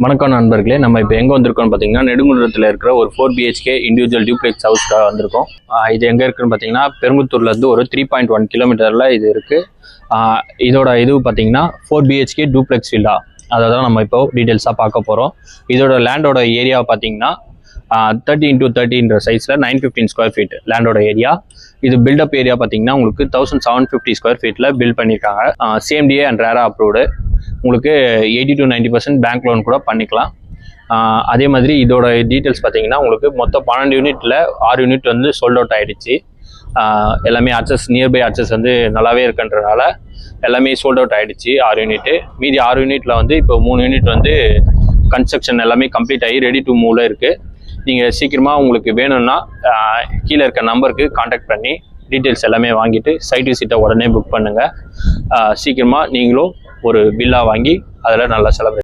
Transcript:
வணக்கம் நண்பர்களே, நம்ம இப்போ எங்கே வந்திருக்கோம்னு பார்த்தீங்கன்னா நெடுங்குன்றத்தில் இருக்கிற ஒரு 4 BHK இண்டிவிஜுவல் டியூப்ளெக்ஸ் ஹவுஸ்க்காக வந்திருக்கோம். இது எங்கே இருக்குன்னு பார்த்தீங்கன்னா பெருங்குத்தூர்லேருந்து ஒரு 3.1 கிலோமீட்டரில் இது இருக்குது. இதோட இது பார்த்தீங்கன்னா 4 BHK டூப்ளெக்ஸ் வில்லா. அதை தான் நம்ம இப்போ டீட்டெயில்ஸாக பார்க்க போகிறோம். இதோட லேண்டோட ஏரியா பார்த்தீங்கன்னா 30x30ன்ற சைஸில் 915 ஸ்கொயர் ஃபீட் லேண்டோட ஏரியா. இது பில்டப் ஏரியா பார்த்தீங்கன்னா உங்களுக்கு 1750 ஸ்கொயர் ஃபீட்டில் பில்ட் பண்ணியிருக்காங்க. CMDA and RERA approved. உங்களுக்கு 80 to 90% பேங்க் லோன் கூட பண்ணிக்கலாம். அதே மாதிரி இதோட டீட்டெயில்ஸ் பார்த்தீங்கன்னா உங்களுக்கு மொத்தம் 12 யூனிட்டில் 6 யூனிட் வந்து சோல்ட் அவுட் ஆகிடுச்சு. எல்லாமே நியர்பை அக்சஸ் வந்து நல்லாவே இருக்குன்றனால எல்லாமே சோல்ட் அவுட் ஆகிடுச்சு 6 யூனிட்டு. மீதி 6 யூனிட்டில் வந்து இப்போ 3 யூனிட் வந்து கன்ஸ்ட்ரக்ஷன் எல்லாமே கம்ப்ளீட் ஆகி ரெடி டு மூவில் இருக்குது. நீங்கள் சீக்கிரமாக உங்களுக்கு வேணும்னா கீழே இருக்க நம்பருக்கு காண்டாக்ட் பண்ணி டீட்டெயில்ஸ் எல்லாமே வாங்கிட்டு சைட் விசிட்டை உடனே புக் பண்ணுங்கள். சீக்கிரமாக நீங்களும் ஒரு வில்லா வாங்கி அதில் நல்லா செலவு